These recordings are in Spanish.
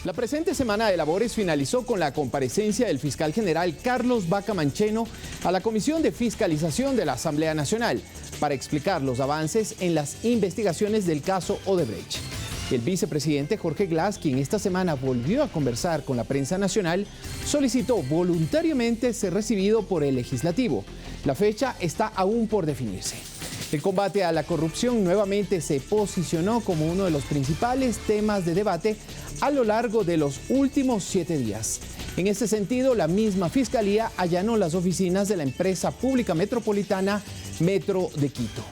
La presente semana de labores finalizó con la comparecencia del fiscal general Carlos Vaca Mancheno a la Comisión de Fiscalización de la Asamblea Nacional para explicar los avances en las investigaciones del caso Odebrecht. El vicepresidente Jorge Glass, quien esta semana volvió a conversar con la prensa nacional, solicitó voluntariamente ser recibido por el legislativo. La fecha está aún por definirse. El combate a la corrupción nuevamente se posicionó como uno de los principales temas de debate a lo largo de los últimos 7 días. En este sentido, la misma Fiscalía allanó las oficinas de la empresa pública metropolitana Metro de Quito.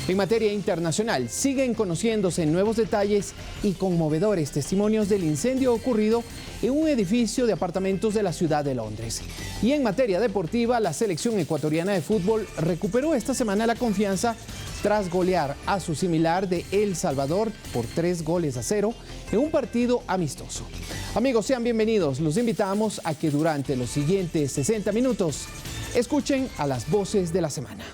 En materia internacional, siguen conociéndose nuevos detalles y conmovedores testimonios del incendio ocurrido en un edificio de apartamentos de la ciudad de Londres. Y en materia deportiva, la selección ecuatoriana de fútbol recuperó esta semana la confianza tras golear a su similar de El Salvador por 3-0 en un partido amistoso. Amigos, sean bienvenidos. Los invitamos a que durante los siguientes 60 minutos escuchen a las voces de la semana.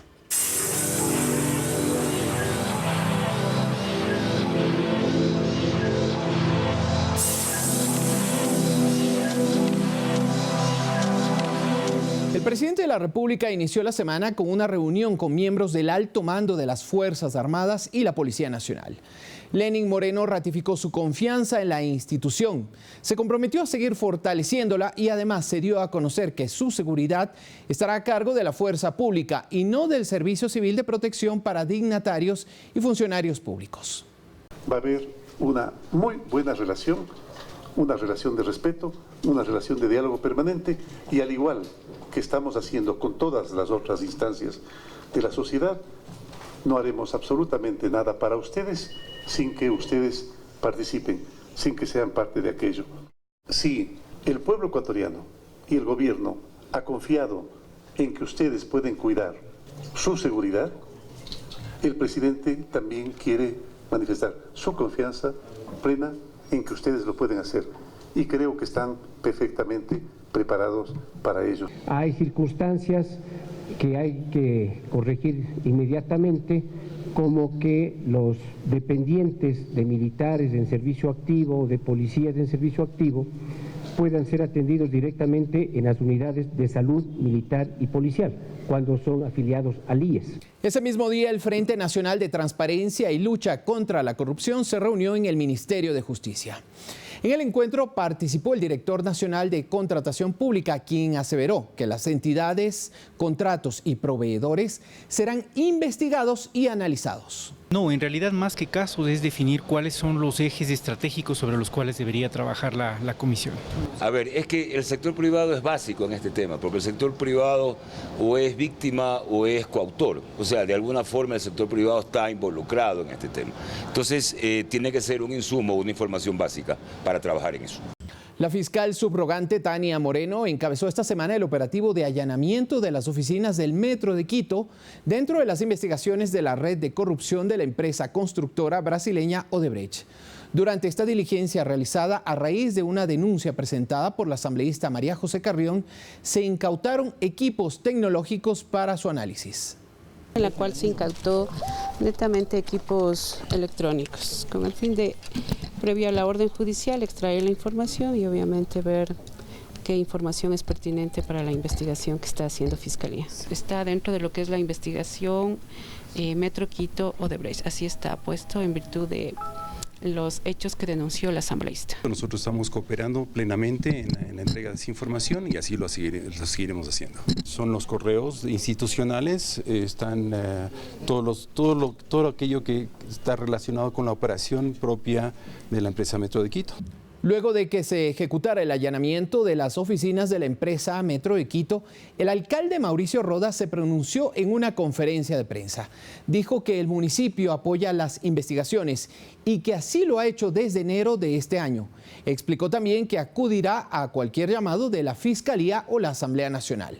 El presidente de la República inició la semana con una reunión con miembros del alto mando de las Fuerzas Armadas y la Policía Nacional. Lenín Moreno ratificó su confianza en la institución, se comprometió a seguir fortaleciéndola y además se dio a conocer que su seguridad estará a cargo de la fuerza pública y no del Servicio Civil de Protección para dignatarios y funcionarios públicos. Va a haber una muy buena relación, una relación de respeto, una relación de diálogo permanente y al igual que estamos haciendo con todas las otras instancias de la sociedad, no haremos absolutamente nada para ustedes sin que ustedes participen, sin que sean parte de aquello. Si el pueblo ecuatoriano y el gobierno ha confiado en que ustedes pueden cuidar su seguridad, el presidente también quiere manifestar su confianza plena en que ustedes lo pueden hacer y creo que están perfectamente preparados para ello. Hay circunstancias que hay que corregir inmediatamente, como que los dependientes de militares en servicio activo o de policías en servicio activo puedan ser atendidos directamente en las unidades de salud militar y policial, cuando son afiliados al IES. Ese mismo día, el Frente Nacional de Transparencia y Lucha contra la Corrupción se reunió en el Ministerio de Justicia. En el encuentro participó el director nacional de Contratación Pública, quien aseveró que las entidades, contratos y proveedores serán investigados y analizados. No, en realidad más que casos es definir cuáles son los ejes estratégicos sobre los cuales debería trabajar la comisión. A ver, es que el sector privado es básico en este tema, porque el sector privado o es víctima o es coautor. O sea, de alguna forma el sector privado está involucrado en este tema. Entonces, tiene que ser un insumo, una información básica para trabajar en eso. La fiscal subrogante Tania Moreno encabezó esta semana el operativo de allanamiento de las oficinas del Metro de Quito dentro de las investigaciones de la red de corrupción de la empresa constructora brasileña Odebrecht. Durante esta diligencia realizada a raíz de una denuncia presentada por la asambleísta María José Carrión, se incautaron equipos tecnológicos para su análisis. En la cual se incautó netamente equipos electrónicos, con el fin de, previo a la orden judicial, extraer la información y obviamente ver qué información es pertinente para la investigación que está haciendo Fiscalía. Está dentro de lo que es la investigación Metro Quito Odebrecht, así está puesto en virtud de los hechos que denunció la asambleísta. Nosotros estamos cooperando plenamente en la entrega de esa información y así lo seguiremos haciendo. Son los correos institucionales, están todo aquello que está relacionado con la operación propia de la empresa Metro de Quito. Luego de que se ejecutara el allanamiento de las oficinas de la empresa Metro de Quito, el alcalde Mauricio Rodas se pronunció en una conferencia de prensa. Dijo que el municipio apoya las investigaciones y que así lo ha hecho desde enero de este año. Explicó también que acudirá a cualquier llamado de la Fiscalía o la Asamblea Nacional.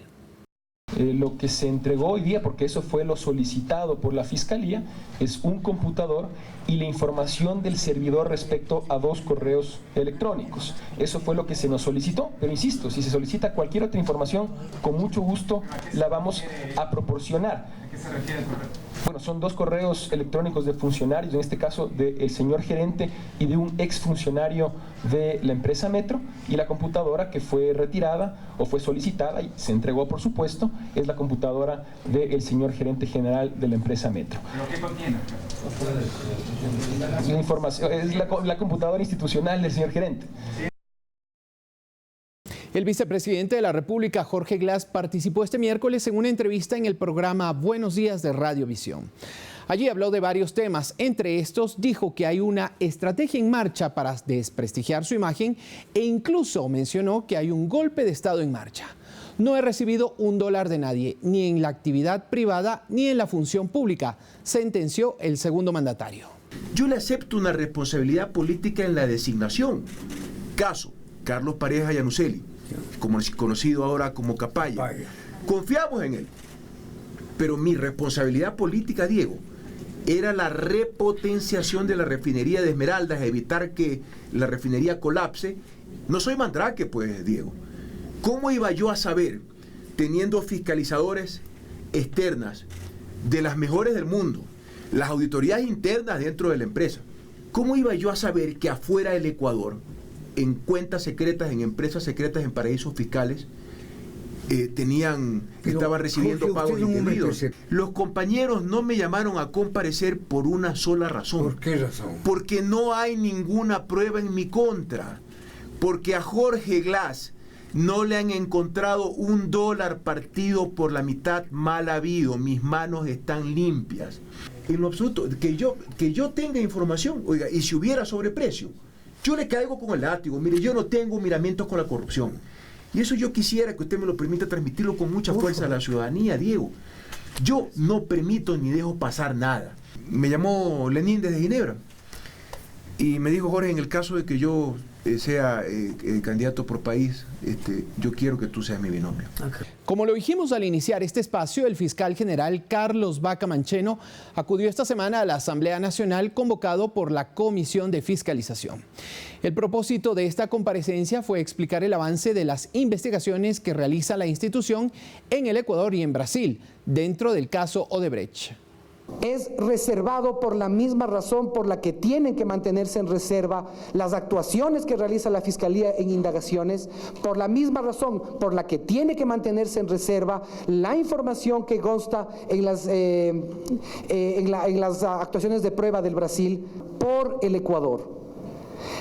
Lo que se entregó hoy día, porque eso fue lo solicitado por la Fiscalía, es un computador y la información del servidor respecto a 2 correos electrónicos. Eso fue lo que se nos solicitó, pero insisto, si se solicita cualquier otra información, con mucho gusto la vamos a proporcionar. ¿A qué se refiere el correo? Bueno, son 2 correos electrónicos de funcionarios, en este caso del señor gerente y de un exfuncionario de la empresa Metro, y la computadora que fue retirada o fue solicitada y se entregó, por supuesto, es la computadora del señor gerente general de la empresa Metro. ¿Pero qué contiene? La información, es la computadora institucional del señor gerente. El vicepresidente de la República, Jorge Glass, participó este miércoles en una entrevista en el programa Buenos Días de Radiovisión. Allí habló de varios temas. Entre estos, dijo que hay una estrategia en marcha para desprestigiar su imagen e incluso mencionó que hay un golpe de Estado en marcha. No he recibido $1 de nadie, ni en la actividad privada ni en la función pública, sentenció el segundo mandatario. Yo le acepto una responsabilidad política en la designación. Caso, Carlos Pareja Yanuseli, como conocido ahora como Capaya. Confiamos en él. Pero mi responsabilidad política, Diego, era la repotenciación de la refinería de Esmeraldas, evitar que la refinería colapse. No soy mandrake, pues, Diego. ¿Cómo iba yo a saber, teniendo fiscalizadores externas de las mejores del mundo, las auditorías internas dentro de la empresa, cómo iba yo a saber que afuera del Ecuador, en cuentas secretas, en empresas secretas, en paraísos fiscales, estaban recibiendo pagos indebidos? Los compañeros no me llamaron a comparecer por una sola razón. ¿Por qué razón? Porque no hay ninguna prueba en mi contra. Porque a Jorge Glass no le han encontrado $1 partido por la mitad mal habido. Mis manos están limpias. En lo absoluto, que yo tenga información, oiga, y si hubiera sobreprecio, yo le caigo con el látigo. Mire, yo no tengo miramientos con la corrupción. Y eso yo quisiera que usted me lo permita transmitirlo con mucha fuerza a la ciudadanía, Diego. Yo no permito ni dejo pasar nada. Me llamó Lenín desde Ginebra y me dijo: Jorge, en el caso de que yo sea candidato por país, yo quiero que tú seas mi binomio. Como lo dijimos al iniciar este espacio, el fiscal general Carlos Vaca Mancheno acudió esta semana a la Asamblea Nacional convocado por la Comisión de Fiscalización. El propósito de esta comparecencia fue explicar el avance de las investigaciones que realiza la institución en el Ecuador y en Brasil, dentro del caso Odebrecht. Es reservado por la misma razón por la que tienen que mantenerse en reserva las actuaciones que realiza la Fiscalía en indagaciones, por la misma razón por la que tiene que mantenerse en reserva la información que consta en las actuaciones de prueba del Brasil por el Ecuador.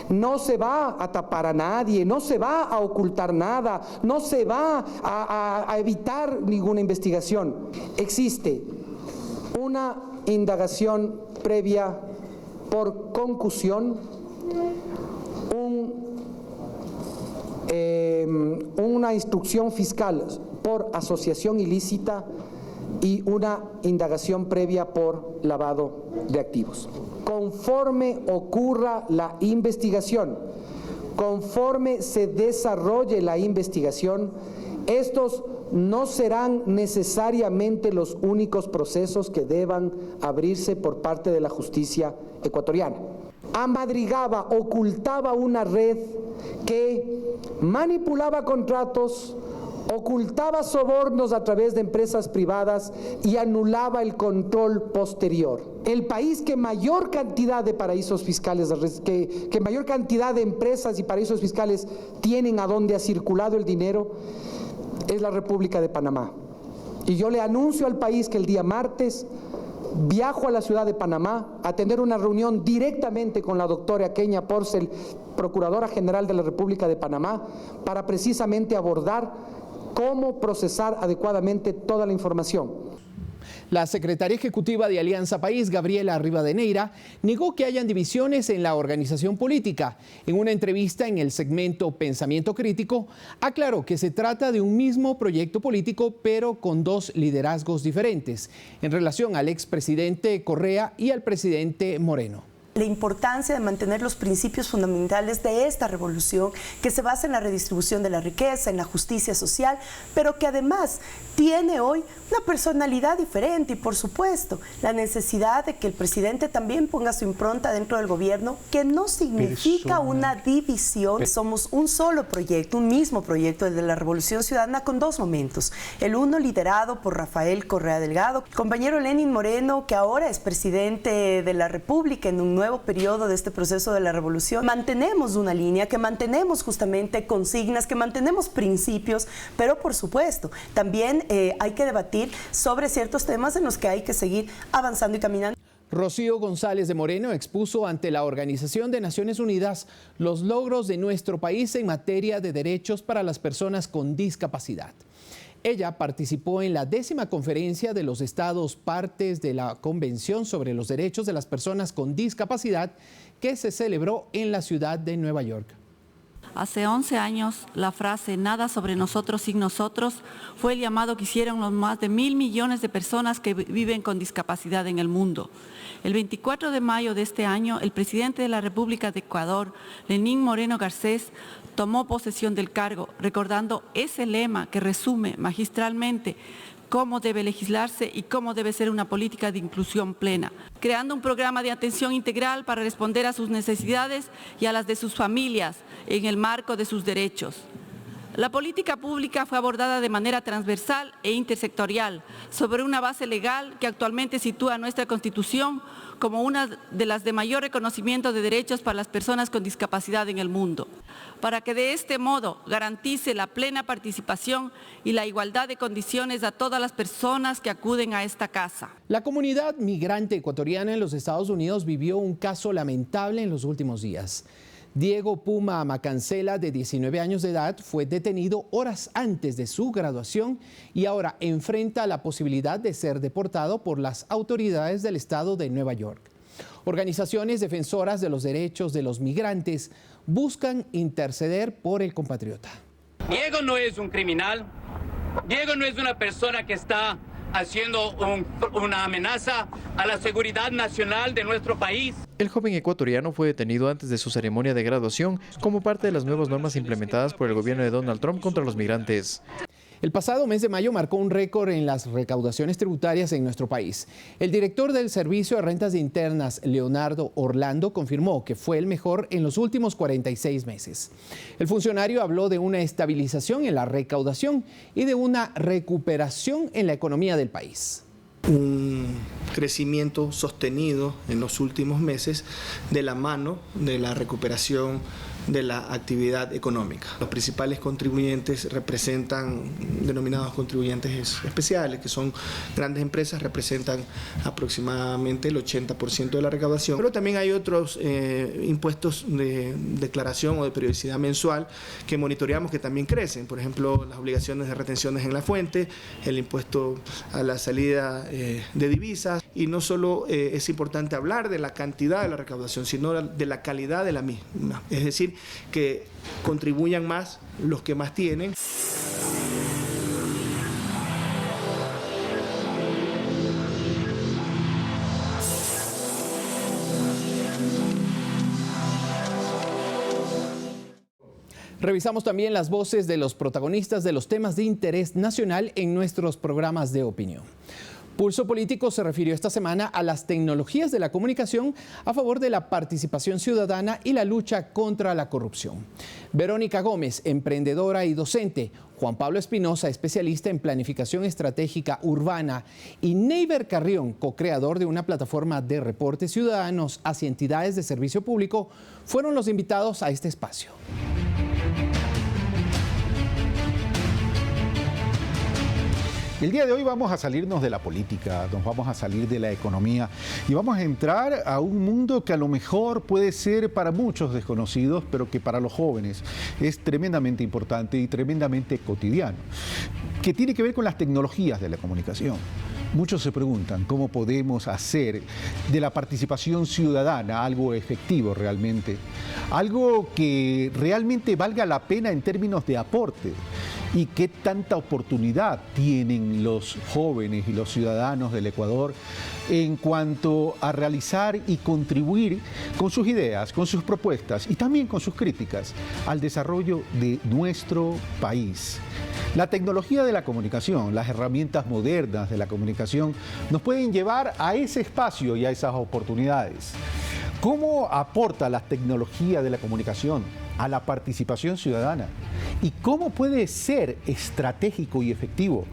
No se va a tapar a nadie, no se va a ocultar nada, no se va a evitar ninguna investigación. Existe una indagación previa por concusión, una instrucción fiscal por asociación ilícita y una indagación previa por lavado de activos. Conforme ocurra la investigación, conforme se desarrolle la investigación, estos no serán necesariamente los únicos procesos que deban abrirse por parte de la justicia ecuatoriana. Amadrigaba, ocultaba una red que manipulaba contratos, ocultaba sobornos a través de empresas privadas y anulaba el control posterior. El país que mayor cantidad de paraísos fiscales, que mayor cantidad de empresas y paraísos fiscales tienen a donde ha circulado el dinero, es la República de Panamá. Y yo le anuncio al país que el día martes viajo a la ciudad de Panamá a tener una reunión directamente con la doctora Kenia Porcel, Procuradora General de la República de Panamá, para precisamente abordar cómo procesar adecuadamente toda la información. La secretaria ejecutiva de Alianza País, Gabriela Rivadeneira, negó que hayan divisiones en la organización política. En una entrevista en el segmento Pensamiento Crítico, aclaró que se trata de un mismo proyecto político, pero con dos liderazgos diferentes, en relación al expresidente Correa y al presidente Moreno. La importancia de mantener los principios fundamentales de esta revolución, que se basa en la redistribución de la riqueza, en la justicia social, pero que además tiene hoy una personalidad diferente y, por supuesto, la necesidad de que el presidente también ponga su impronta dentro del gobierno, que no significa una división. Somos un solo proyecto, un mismo proyecto, el de la Revolución Ciudadana, con dos momentos. El uno liderado por Rafael Correa Delgado, compañero Lenín Moreno, que ahora es presidente de la República en un nuevo periodo de este proceso de la revolución. Mantenemos una línea, que mantenemos justamente consignas, que mantenemos principios, pero por supuesto también hay que debatir sobre ciertos temas en los que hay que seguir avanzando y caminando. Rocío González de Moreno expuso ante la Organización de Naciones Unidas los logros de nuestro país en materia de derechos para las personas con discapacidad. Ella participó en la 10ª conferencia de los estados partes de la Convención sobre los Derechos de las Personas con Discapacidad que se celebró en la ciudad de Nueva York. Hace 11 años, la frase "nada sobre nosotros sin nosotros" fue el llamado que hicieron los más de 1.000 millones de personas que viven con discapacidad en el mundo. El 24 de mayo de este año, el presidente de la República de Ecuador, Lenín Moreno Garcés, tomó posesión del cargo, recordando ese lema que resume magistralmente cómo debe legislarse y cómo debe ser una política de inclusión plena, creando un programa de atención integral para responder a sus necesidades y a las de sus familias en el marco de sus derechos. La política pública fue abordada de manera transversal e intersectorial sobre una base legal que actualmente sitúa nuestra Constitución como una de las de mayor reconocimiento de derechos para las personas con discapacidad en el mundo, para que de este modo garantice la plena participación y la igualdad de condiciones a todas las personas que acuden a esta casa. La comunidad migrante ecuatoriana en los Estados Unidos vivió un caso lamentable en los últimos días. Diego Puma Macancela, de 19 años de edad, fue detenido horas antes de su graduación y ahora enfrenta la posibilidad de ser deportado por las autoridades del estado de Nueva York. Organizaciones defensoras de los derechos de los migrantes buscan interceder por el compatriota. Diego no es un criminal, Diego no es una persona que está haciendo una amenaza a la seguridad nacional de nuestro país. El joven ecuatoriano fue detenido antes de su ceremonia de graduación como parte de las nuevas normas implementadas por el gobierno de Donald Trump contra los migrantes. El pasado mes de mayo marcó un récord en las recaudaciones tributarias en nuestro país. El director del Servicio de Rentas Internas, Leonardo Orlando, confirmó que fue el mejor en los últimos 46 meses. El funcionario habló de una estabilización en la recaudación y de una recuperación en la economía del país. Un crecimiento sostenido en los últimos meses de la mano de la recuperación de la actividad económica. Los principales contribuyentes denominados contribuyentes especiales, que son grandes empresas, representan aproximadamente el 80% de la recaudación. Pero también hay otros impuestos de declaración o de periodicidad mensual que monitoreamos que también crecen. Por ejemplo, las obligaciones de retenciones en la fuente, el impuesto a la salida de divisas. Y no solo es importante hablar de la cantidad de la recaudación, sino de la calidad de la misma. Es decir, que contribuyan más los que más tienen. Revisamos también las voces de los protagonistas de los temas de interés nacional en nuestros programas de opinión. Pulso Político se refirió esta semana a las tecnologías de la comunicación a favor de la participación ciudadana y la lucha contra la corrupción. Verónica Gómez, emprendedora y docente, Juan Pablo Espinosa, especialista en planificación estratégica urbana, y Neiber Carrión, co-creador de una plataforma de reportes ciudadanos hacia entidades de servicio público, fueron los invitados a este espacio. El día de hoy vamos a salirnos de la política, nos vamos a salir de la economía y vamos a entrar a un mundo que a lo mejor puede ser para muchos desconocidos, pero que para los jóvenes es tremendamente importante y tremendamente cotidiano, que tiene que ver con las tecnologías de la comunicación. Muchos se preguntan cómo podemos hacer de la participación ciudadana algo efectivo realmente, algo que realmente valga la pena en términos de aporte. y qué tanta oportunidad tienen los jóvenes y los ciudadanos del Ecuador en cuanto a realizar y contribuir con sus ideas, con sus propuestas y también con sus críticas al desarrollo de nuestro país. La tecnología de la comunicación, las herramientas modernas de la comunicación nos pueden llevar a ese espacio y a esas oportunidades. ¿Cómo aporta la tecnología de la comunicación a la participación ciudadana? ¿Y cómo puede ser estratégico y efectivo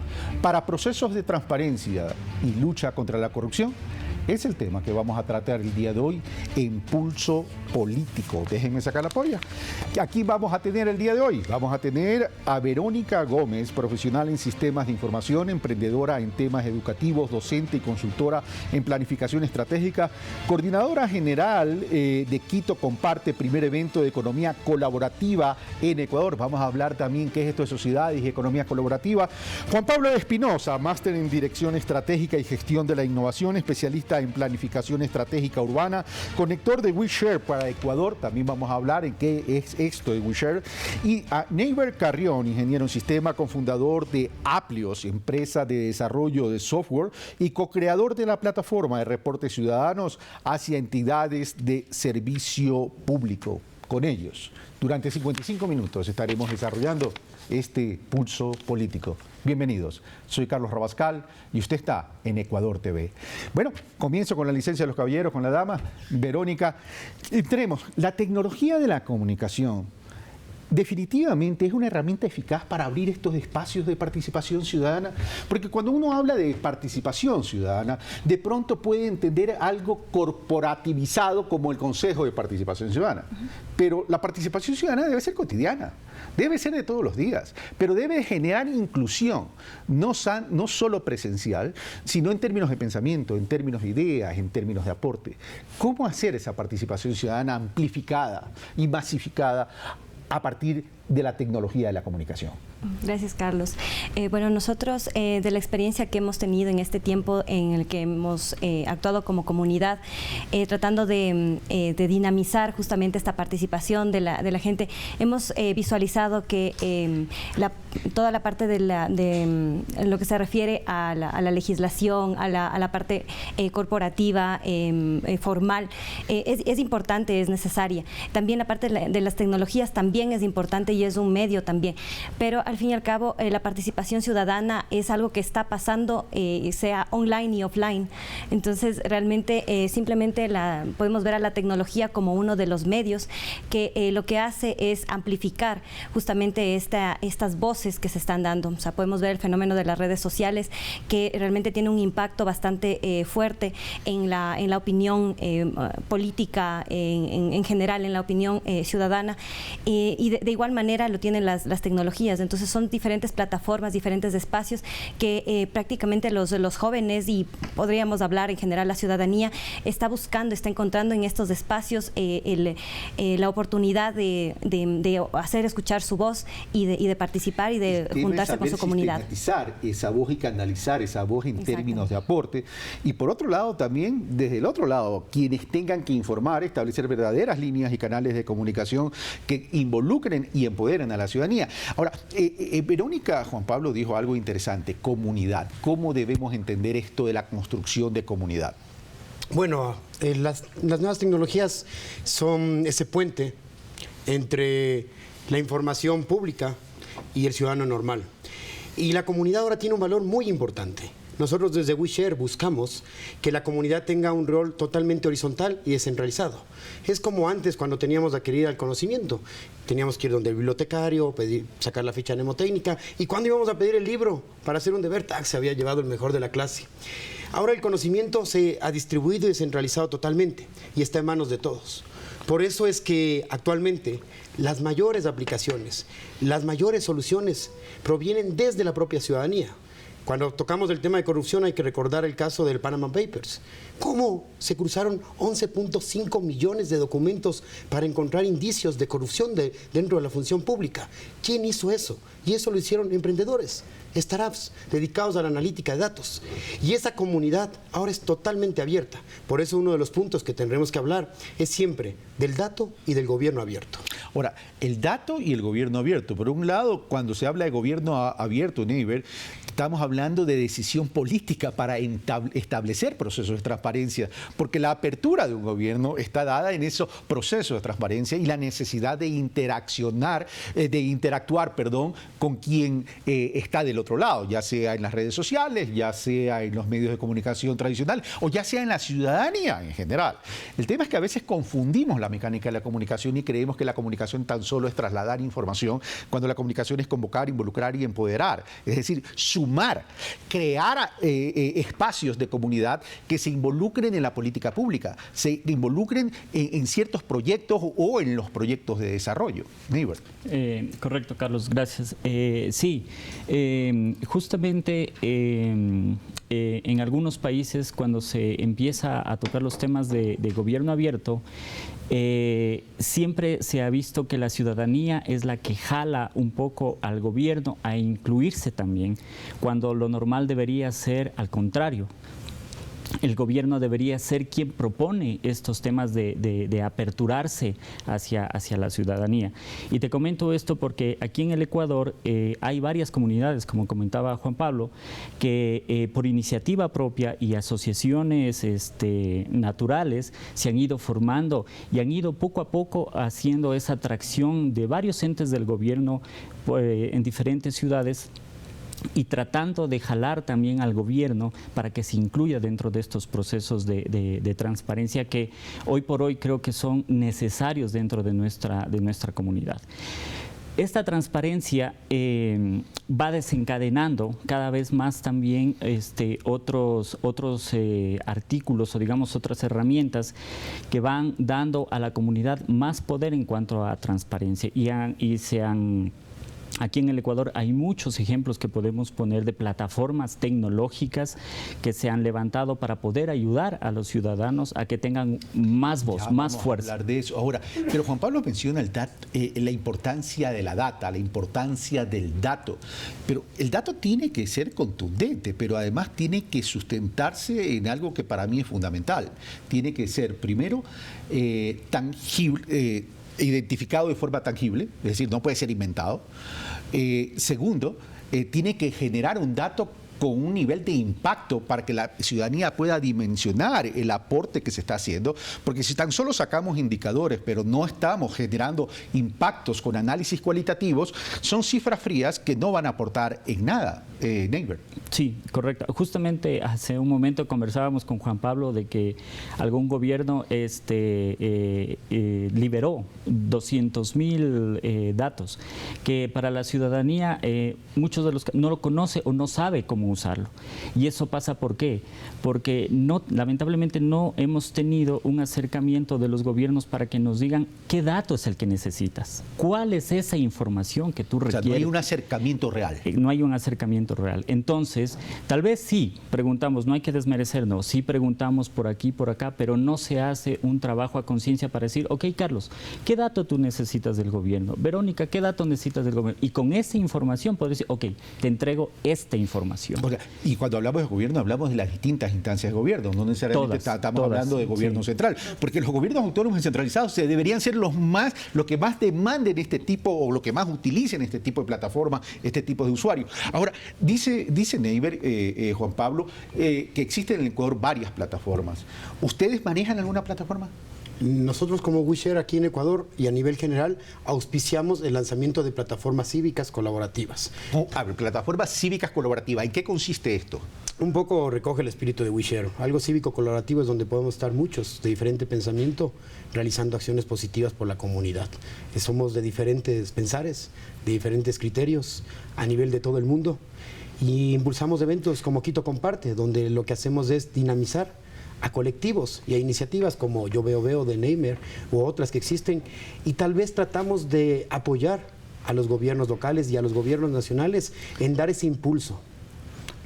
para procesos de transparencia y lucha contra la corrupción? Es el tema que vamos a tratar el día de hoy en Pulso Político. Déjenme sacar la polla. Aquí vamos a tener el día de hoy, vamos a tener a Verónica Gómez, profesional en sistemas de información, emprendedora en temas educativos, docente y consultora en planificación estratégica, coordinadora general de Quito Comparte, primer evento de economía colaborativa en Ecuador. Vamos a hablar también qué es esto de sociedades y economía colaborativa. Juan Pablo Espinosa, máster en dirección estratégica y gestión de la innovación, especialista en planificación estratégica urbana, conector de WeShare para Ecuador, también vamos a hablar en qué es esto de WeShare, y a Neiber Carrión, ingeniero en sistema, cofundador de Aplios, empresa de desarrollo de software y co-creador de la plataforma de reportes ciudadanos hacia entidades de servicio público. Con ellos, durante 55 minutos estaremos desarrollando este Pulso Político. Bienvenidos, soy Carlos Rabascal y usted está en Ecuador TV. Bueno, comienzo con la licencia de los caballeros, con la dama, Verónica. Tenemos la tecnología de la comunicación. Definitivamente es una herramienta eficaz para abrir estos espacios de participación ciudadana, porque cuando uno habla de participación ciudadana, de pronto puede entender algo corporativizado como el Consejo de Participación Ciudadana. Pero la participación ciudadana debe ser cotidiana, debe ser de todos los días, pero debe generar inclusión, no solo presencial, sino en términos de pensamiento, en términos de ideas, en términos de aporte. ¿Cómo hacer esa participación ciudadana amplificada y masificada a partir de la tecnología de la comunicación? Gracias, Carlos. Bueno, nosotros de la experiencia que hemos tenido en este tiempo en el que hemos actuado como comunidad, tratando de dinamizar justamente esta participación de la gente, hemos visualizado que toda la parte de lo que se refiere a la legislación, a la parte corporativa, formal, es importante, es necesaria. También la parte de las tecnologías también es importante y es un medio también, pero al fin y al cabo la participación ciudadana es algo que está pasando sea online y offline. Entonces realmente simplemente podemos ver a la tecnología como uno de los medios que lo que hace es amplificar justamente estas voces que se están dando. O sea, podemos ver el fenómeno de las redes sociales que realmente tiene un impacto bastante fuerte en la opinión política en general, en la opinión ciudadana, y de igual manera lo tienen las tecnologías. Entonces son diferentes plataformas, diferentes espacios que prácticamente los jóvenes, y podríamos hablar en general la ciudadanía, está buscando, está encontrando en estos espacios la oportunidad de hacer escuchar su voz y de participar y de juntarse con su comunidad. Sistematizar esa voz y canalizar esa voz en términos de aporte. Y por otro lado también, desde el otro lado, quienes tengan que informar, establecer verdaderas líneas y canales de comunicación que involucren y empoderen a la ciudadanía. Ahora, Verónica, Juan Pablo dijo algo interesante: comunidad. ¿Cómo debemos entender esto de la construcción de comunidad? Bueno, las nuevas tecnologías son ese puente entre la información pública y el ciudadano normal. Y la comunidad ahora tiene un valor muy importante. Nosotros desde WeShare buscamos que la comunidad tenga un rol totalmente horizontal y descentralizado. Es como antes, cuando teníamos que ir al conocimiento. Teníamos que ir donde el bibliotecario, sacar la ficha mnemotécnica, y cuando íbamos a pedir el libro para hacer un deber, se había llevado el mejor de la clase. Ahora el conocimiento se ha distribuido y descentralizado totalmente y está en manos de todos. Por eso es que actualmente las mayores aplicaciones, las mayores soluciones provienen desde la propia ciudadanía. Cuando tocamos el tema de corrupción hay que recordar el caso del Panama Papers. ¿Cómo se cruzaron 11.5 millones de documentos para encontrar indicios de corrupción dentro de la función pública? ¿Quién hizo eso? Y eso lo hicieron emprendedores startups dedicados a la analítica de datos. Y esa comunidad ahora es totalmente abierta. Por eso uno de los puntos que tendremos que hablar es siempre del dato y del gobierno abierto. Ahora, el dato y el gobierno abierto. Por un lado, cuando se habla de gobierno abierto, Neiber, estamos hablando de decisión política para establecer procesos de transparencia, porque la apertura de un gobierno está dada en esos procesos de transparencia y la necesidad de interactuar, con quien está del otro lado, ya sea en las redes sociales, ya sea en los medios de comunicación tradicional o ya sea en la ciudadanía en general. El tema es que a veces confundimos la mecánica de la comunicación y creemos que la comunicación tan solo es trasladar información, cuando la comunicación es convocar, involucrar y empoderar, es decir, sumar, crear espacios de comunidad que se involucren en la política pública, se involucren en ciertos proyectos o en los proyectos de desarrollo. Neiber. Correcto, Carlos, gracias. Sí, justamente en algunos países cuando se empieza a tocar los temas de gobierno abierto, siempre se ha visto que la ciudadanía es la que jala un poco al gobierno a incluirse también, cuando lo normal debería ser al contrario. El gobierno debería ser quien propone estos temas de aperturarse hacia la ciudadanía. Y te comento esto porque aquí en el Ecuador hay varias comunidades, como comentaba Juan Pablo, que por iniciativa propia y asociaciones naturales se han ido formando y han ido poco a poco haciendo esa atracción de varios entes del gobierno en diferentes ciudades, y tratando de jalar también al gobierno para que se incluya dentro de estos procesos de transparencia que hoy por hoy creo que son necesarios dentro de nuestra comunidad. Esta transparencia va desencadenando cada vez más también otros artículos o digamos otras herramientas que van dando a la comunidad más poder en cuanto a transparencia Aquí en el Ecuador hay muchos ejemplos que podemos poner de plataformas tecnológicas que se han levantado para poder ayudar a los ciudadanos a que tengan más voz, más fuerza. Hablar de eso ahora, pero Juan Pablo menciona la importancia de la data, la importancia del dato. Pero el dato tiene que ser contundente, pero además tiene que sustentarse en algo que para mí es fundamental. Tiene que ser, primero, tangible. Identificado de forma tangible, es decir, no puede ser inventado. Segundo, tiene que generar un dato con un nivel de impacto para que la ciudadanía pueda dimensionar el aporte que se está haciendo, porque si tan solo sacamos indicadores, pero no estamos generando impactos con análisis cualitativos, son cifras frías que no van a aportar en nada. Neiber. Sí, correcto. Justamente hace un momento conversábamos con Juan Pablo de que algún gobierno liberó 200.000 datos que para la ciudadanía muchos de los no lo conoce o no sabe cómo usarlo. Y eso pasa ¿por qué? Porque lamentablemente no hemos tenido un acercamiento de los gobiernos para que nos digan qué dato es el que necesitas, cuál es esa información que tú requieres. O sea, no hay un acercamiento real. No hay un acercamiento real. Entonces, tal vez sí preguntamos, no hay que desmerecernos, sí preguntamos por aquí, por acá, pero no se hace un trabajo a conciencia para decir, ok, Carlos, ¿qué dato tú necesitas del gobierno? Verónica, ¿qué dato necesitas del gobierno? Y con esa información puedes decir, ok, te entrego esta información. Y cuando hablamos de gobierno, hablamos de las distintas instancias de gobierno, no necesariamente estamos hablando de gobierno central, porque los gobiernos autónomos descentralizados deberían ser lo que más demanden este tipo o lo que más utilicen este tipo de plataformas, este tipo de usuarios. Ahora, dice Neiber, Juan Pablo, que existen en el Ecuador varias plataformas. ¿Ustedes manejan alguna plataforma? Nosotros como WeShare aquí en Ecuador y a nivel general auspiciamos el lanzamiento de plataformas cívicas colaborativas. Plataformas cívicas colaborativas, ¿en qué consiste esto? Un poco recoge el espíritu de WeShare. Algo cívico colaborativo es donde podemos estar muchos de diferente pensamiento realizando acciones positivas por la comunidad. Somos de diferentes pensares, de diferentes criterios a nivel de todo el mundo y impulsamos eventos como Quito Comparte, donde lo que hacemos es dinamizar a colectivos y a iniciativas como Yo Veo de Neiber u otras que existen y tal vez tratamos de apoyar a los gobiernos locales y a los gobiernos nacionales en dar ese impulso.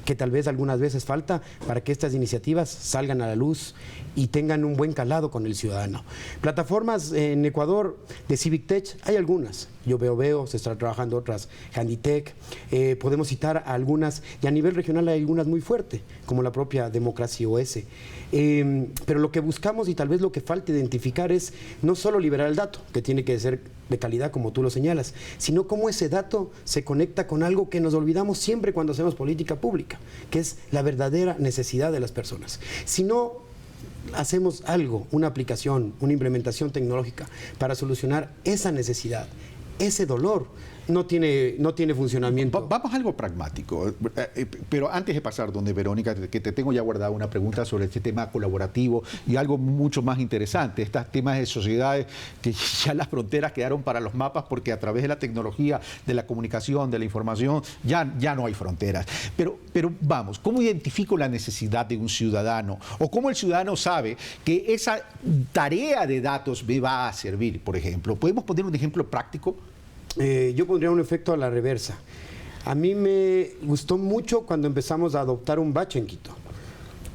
que tal vez algunas veces falta para que estas iniciativas salgan a la luz y tengan un buen calado con el ciudadano. Plataformas en Ecuador de Civic Tech hay algunas. Yo veo, se están trabajando otras, Handitech, podemos citar a algunas, y a nivel regional hay algunas muy fuertes, como la propia Democracia OS. Pero lo que buscamos y tal vez lo que falta identificar es no solo liberar el dato, que tiene que ser de calidad como tú lo señalas, sino cómo ese dato se conecta con algo que nos olvidamos siempre cuando hacemos política pública, que es la verdadera necesidad de las personas. Si no hacemos algo, una aplicación, una implementación tecnológica para solucionar esa necesidad, ese dolor, no tiene funcionamiento. Vamos a algo pragmático, pero antes de pasar donde Verónica, que te tengo ya guardada una pregunta sobre este tema colaborativo y algo mucho más interesante, estos temas de sociedades que ya las fronteras quedaron para los mapas porque a través de la tecnología, de la comunicación, de la información, ya no hay fronteras. Pero vamos, ¿cómo identifico la necesidad de un ciudadano? ¿O cómo el ciudadano sabe que esa tarea de datos me va a servir, por ejemplo? ¿Podemos poner un ejemplo práctico? Yo pondría un efecto a la reversa. A mí me gustó mucho cuando empezamos a adoptar un bache en Quito,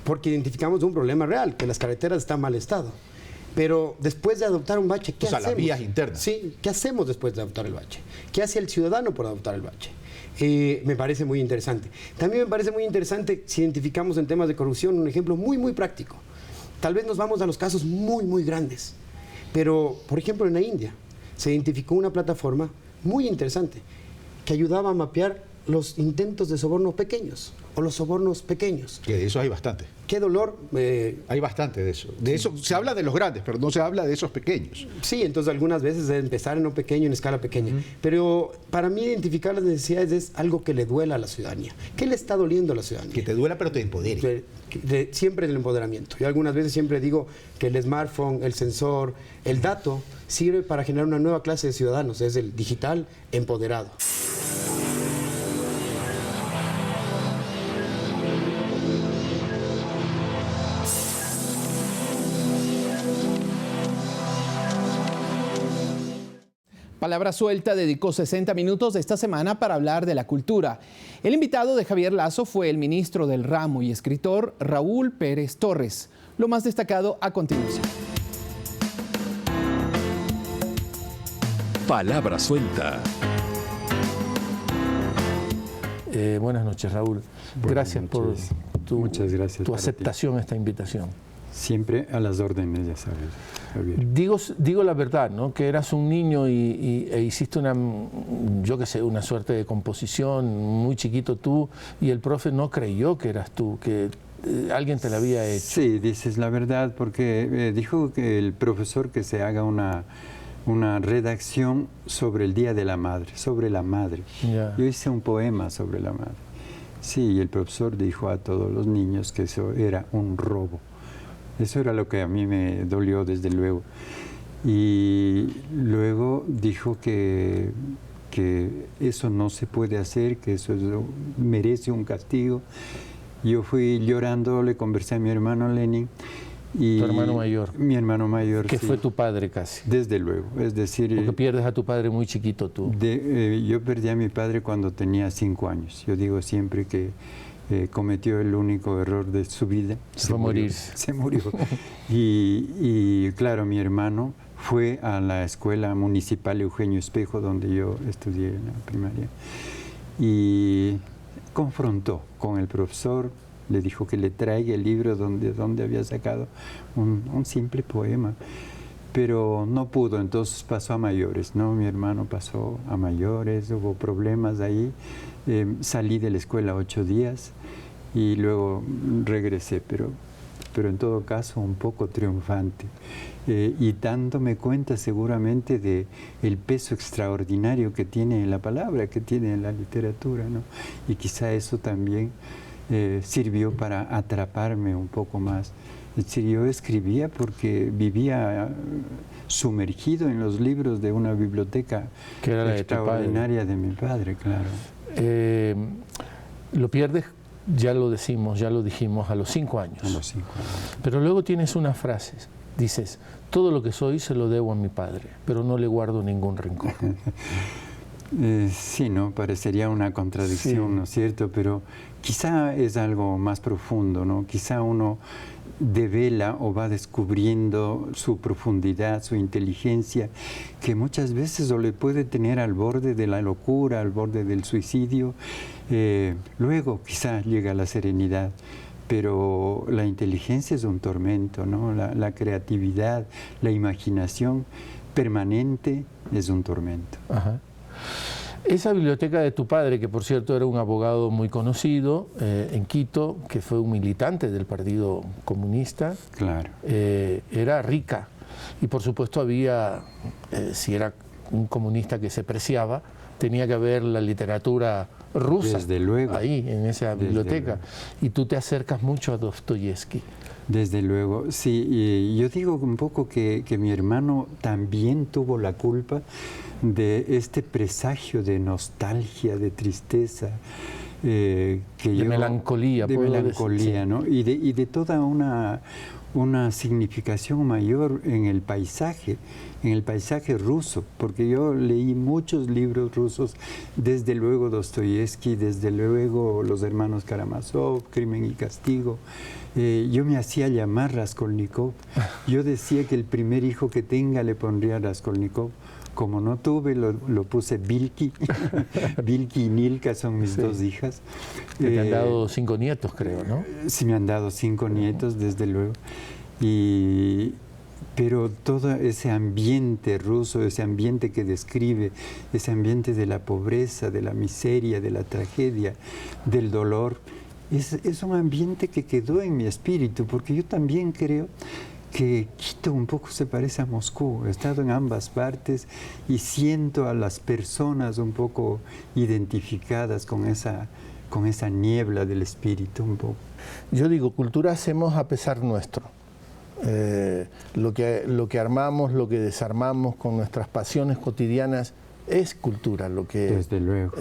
porque identificamos un problema real, que las carreteras están en mal estado. Pero después de adoptar un bache, ¿qué hacemos? Las vías internas. Sí, ¿qué hacemos después de adoptar el bache? ¿Qué hace el ciudadano por adoptar el bache? Me parece muy interesante. También me parece muy interesante si identificamos en temas de corrupción un ejemplo muy, muy práctico. Tal vez nos vamos a los casos muy, muy grandes, pero, por ejemplo, en la India se identificó una plataforma muy interesante, que ayudaba a mapear los intentos de soborno pequeños o los sobornos pequeños. Que de eso hay bastante. Qué dolor. Hay bastante de eso. De eso se habla de los grandes, pero no se habla de esos pequeños. Sí, entonces algunas veces de empezar en lo pequeño, en escala pequeña. Pero para mí identificar las necesidades es algo que le duela a la ciudadanía. ¿Qué le está doliendo a la ciudadanía? Que te duela pero te empodere. Siempre el empoderamiento. Yo algunas veces siempre digo que el smartphone, el sensor, el dato sirve para generar una nueva clase de ciudadanos, es el digital empoderado. Palabra Suelta dedicó 60 minutos de esta semana para hablar de la cultura. El invitado de Javier Lazo fue el ministro del ramo y escritor Raúl Pérez Torres. Lo más destacado a continuación. Palabra Suelta. Buenas noches, Raúl. Gracias por Muchas gracias tu aceptación a esta invitación. Siempre a las órdenes, ya sabes, Javier. Digo la verdad, ¿no? Que eras un niño e hiciste una suerte de composición muy chiquito tú, y el profe no creyó que eras tú, que alguien te la había hecho. Sí, dices la verdad, porque dijo que el profesor que se haga una redacción sobre el Día de la Madre, sobre la madre. Yeah. Yo hice un poema sobre la madre. Sí, y el profesor dijo a todos los niños que eso era un robo. Eso era lo que a mí me dolió, desde luego. Y luego dijo que eso no se puede hacer, que eso merece un castigo. Yo fui llorando, le conversé a mi hermano Lenin. Y tu hermano mayor. Mi hermano mayor, que sí. fue tu padre casi. Desde luego, es decir... Porque pierdes a tu padre muy chiquito tú. Yo perdí a mi padre cuando tenía 5 años. Yo digo siempre que cometió el único error de su vida. Se murió. Se murió. Y claro, mi hermano fue a la escuela municipal Eugenio Espejo, donde yo estudié en la primaria, y confrontó con el profesor, le dijo que le traiga el libro donde había sacado un simple poema, pero no pudo, entonces pasó a mayores, ¿no? Mi hermano pasó a mayores, hubo problemas ahí, salí de la escuela 8 días y luego regresé, pero en todo caso un poco triunfante, y dándome cuenta seguramente de el peso extraordinario que tiene la palabra, que tiene la literatura, ¿no? Y quizá eso también sirvió para atraparme un poco más. Es decir, yo escribía porque vivía sumergido en los libros de una biblioteca que era extraordinaria de mi padre, claro. Lo pierdes, ya lo dijimos, a los 5 años. A los 5 años. Pero luego tienes unas frases, dices, todo lo que soy se lo debo a mi padre, pero no le guardo ningún rencor. Sí, ¿no? Parecería una contradicción, ¿no es cierto? Pero quizá es algo más profundo, ¿no? Quizá uno devela o va descubriendo su profundidad, su inteligencia, que muchas veces o le puede tener al borde de la locura, al borde del suicidio. Luego quizá llega la serenidad, pero la inteligencia es un tormento, ¿no? La creatividad, la imaginación permanente es un tormento. Ajá. Esa biblioteca de tu padre, que por cierto era un abogado muy conocido en Quito, que fue un militante del Partido Comunista, claro, era rica. Y por supuesto había, si era un comunista que se preciaba, tenía que haber la literatura rusa. Desde luego. Ahí, en esa biblioteca. Y tú te acercas mucho a Dostoyevsky. Desde luego, sí. Y yo digo un poco que mi hermano también tuvo la culpa de este presagio de nostalgia, de tristeza, de melancolía, decir, ¿no? Y de toda una significación mayor en el paisaje ruso, porque yo leí muchos libros rusos, desde luego Dostoyevsky, desde luego los hermanos Karamazov, Crimen y Castigo. Yo me hacía llamar Raskolnikov. Yo decía que el primer hijo que tenga le pondría Raskolnikov. Como no tuve, lo puse Vilki. Vilki y Nilka son mis dos hijas. Te han dado 5 nietos, creo, ¿no? Sí, me han dado 5 nietos, desde luego. Pero todo ese ambiente ruso, ese ambiente que describe, ese ambiente de la pobreza, de la miseria, de la tragedia, del dolor, es un ambiente que quedó en mi espíritu, porque yo también creo que Quito un poco se parece a Moscú. He estado en ambas partes y siento a las personas un poco identificadas con esa niebla del espíritu un poco. Yo digo, cultura hacemos a pesar nuestro. Lo que armamos, lo que desarmamos con nuestras pasiones cotidianas es cultura. Desde luego.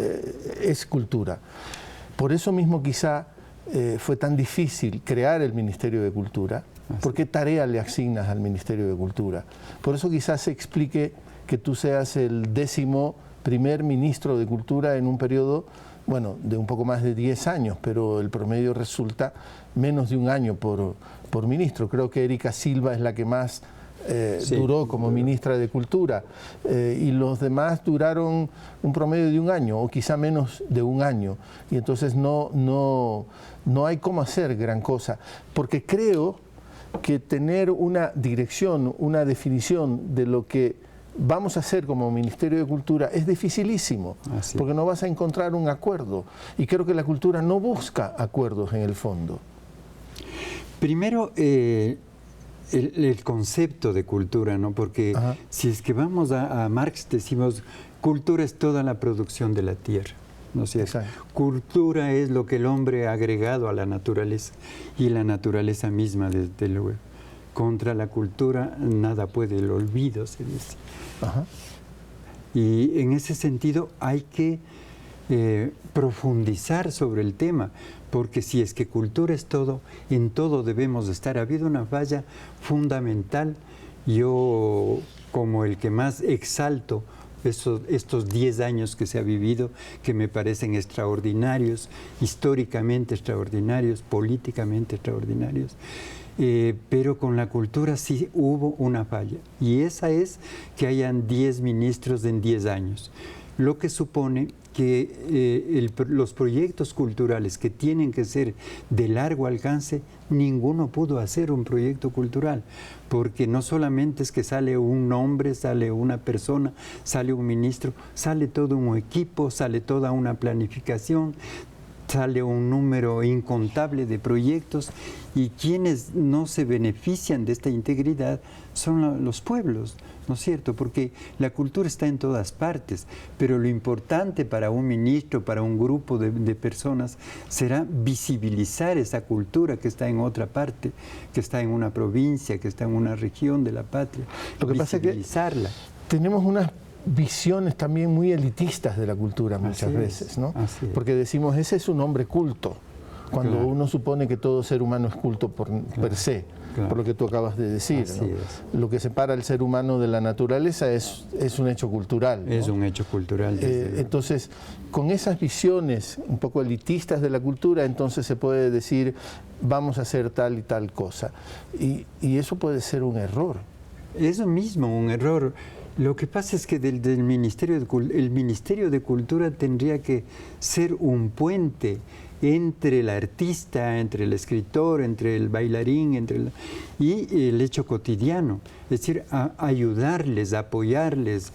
Es cultura. Por eso mismo quizá fue tan difícil crear el Ministerio de Cultura. ¿Por qué tarea le asignas al Ministerio de Cultura? Por eso quizás se explique que tú seas el 11º ministro de Cultura en un periodo, bueno, de un poco más de 10 años, pero el promedio resulta menos de un año por ministro. Creo que Erika Silva es la que más duró como ministra de Cultura, y los demás duraron un promedio de un año o quizá menos de un año, y entonces no hay cómo hacer gran cosa, porque creo que tener una dirección, una definición de lo que vamos a hacer como Ministerio de Cultura es dificilísimo, porque no vas a encontrar un acuerdo, y creo que la cultura no busca acuerdos en el fondo. Primero, el concepto de cultura, ¿no? Porque si es que vamos a Marx, decimos, cultura es toda la producción de la tierra. ¿No es cierto? Cultura es lo que el hombre ha agregado a la naturaleza, y la naturaleza misma, desde luego. Contra la cultura nada puede, el olvido, se dice. Y en ese sentido hay que profundizar sobre el tema, porque si es que cultura es todo, en todo debemos estar. Ha habido una falla fundamental. Yo, como el que más exalto estos 10 años que se ha vivido, que me parecen extraordinarios, históricamente extraordinarios, políticamente extraordinarios, pero con la cultura sí hubo una falla, y esa es que hayan 10 ministros en 10 años, lo que supone que los proyectos culturales que tienen que ser de largo alcance, ninguno pudo hacer un proyecto cultural, porque no solamente es que sale un nombre, sale una persona, sale un ministro, sale todo un equipo, sale toda una planificación, sale un número incontable de proyectos, y quienes no se benefician de esta integridad son los pueblos, ¿no es cierto? Porque la cultura está en todas partes, pero lo importante para un ministro, para un grupo de personas, será visibilizar esa cultura que está en otra parte, que está en una provincia, que está en una región de la patria. Lo que pasa es que tenemos unas visiones también muy elitistas de la cultura muchas veces, ¿no? Porque decimos, ese es un hombre culto, cuando Claro. uno supone que todo ser humano es culto per se, por lo que tú acabas de decir, Así ¿no? es. Lo que separa al ser humano de la naturaleza es un hecho cultural, ¿no? Es un hecho cultural. desde luego. Entonces, con esas visiones un poco elitistas de la cultura, entonces se puede decir, vamos a hacer tal y tal cosa. Y eso puede ser un error. Eso mismo, un error. Lo que pasa es que el Ministerio de Cultura tendría que ser un puente entre el artista, entre el escritor, entre el bailarín, y el hecho cotidiano. Es decir, ayudarles, apoyarles,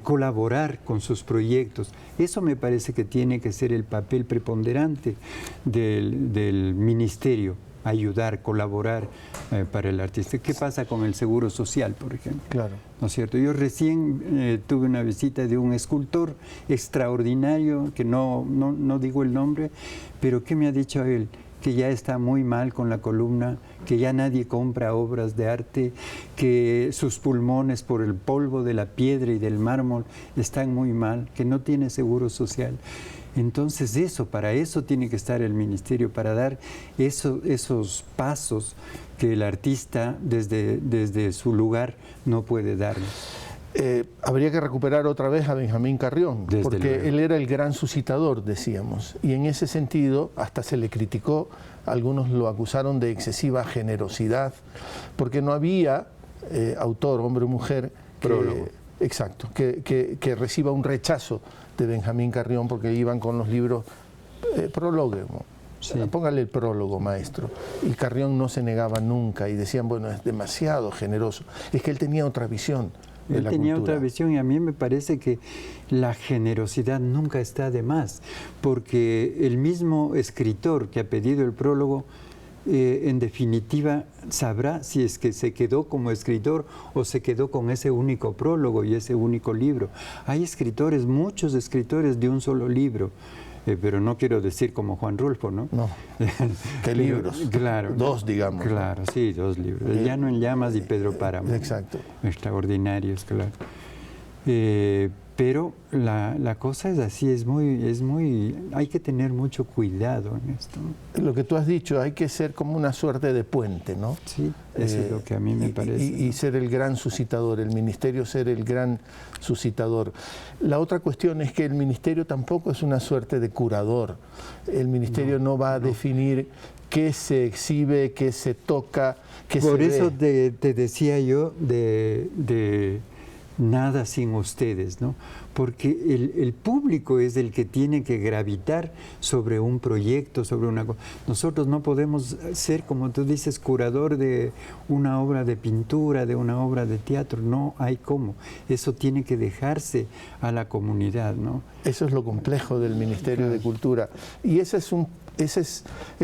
colaborar con sus proyectos. Eso me parece que tiene que ser el papel preponderante del ministerio. Ayudar, colaborar para el artista. ¿Qué pasa con el seguro social, por ejemplo? Claro. ¿No es cierto? Yo recién tuve una visita de un escultor extraordinario, que no digo el nombre, pero ¿qué me ha dicho él? Que ya está muy mal con la columna, que ya nadie compra obras de arte, que sus pulmones por el polvo de la piedra y del mármol están muy mal, que no tiene seguro social. Entonces para eso tiene que estar el ministerio, para dar esos pasos que el artista desde su lugar no puede dar. Habría que recuperar otra vez a Benjamín Carrión, Desde porque luego. él era el gran suscitador, decíamos, y en ese sentido hasta se le criticó, algunos lo acusaron de excesiva generosidad, porque no había autor, hombre o mujer, que reciba un rechazo de Benjamín Carrión, porque iban con los libros prólogo. Sí. Póngale el prólogo, maestro. Y Carrión no se negaba nunca y decían, bueno, es demasiado generoso. Es que él tenía otra visión de la cultura. Él tenía otra visión y a mí me parece que la generosidad nunca está de más, porque el mismo escritor que ha pedido el prólogo en definitiva sabrá si es que se quedó como escritor o se quedó con ese único prólogo y ese único libro. Hay escritores, muchos escritores de un solo libro, pero no quiero decir como Juan Rulfo, ¿no? No. ¿Qué libros? Claro. Dos, digamos. Claro, sí, dos libros. El Llano en Llamas y Pedro Páramo. Exacto. Extraordinarios, claro. Pero la cosa es así, hay que tener mucho cuidado en esto. Lo que tú has dicho, hay que ser como una suerte de puente, ¿no? Sí, eso es lo que a mí me parece. Y ser el gran suscitador, el ministerio ser el gran suscitador. La otra cuestión es que el ministerio tampoco es una suerte de curador. El ministerio no va a definir qué se exhibe, qué se toca, qué se ve. Por eso te decía yo de nada sin ustedes, ¿no? Porque el público es el que tiene que gravitar sobre un proyecto, sobre una cosa. Nosotros no podemos ser, como tú dices, curador de una obra de pintura, de una obra de teatro. No hay cómo. Eso tiene que dejarse a la comunidad, ¿no? Eso es lo complejo del Ministerio de Cultura. Y esa es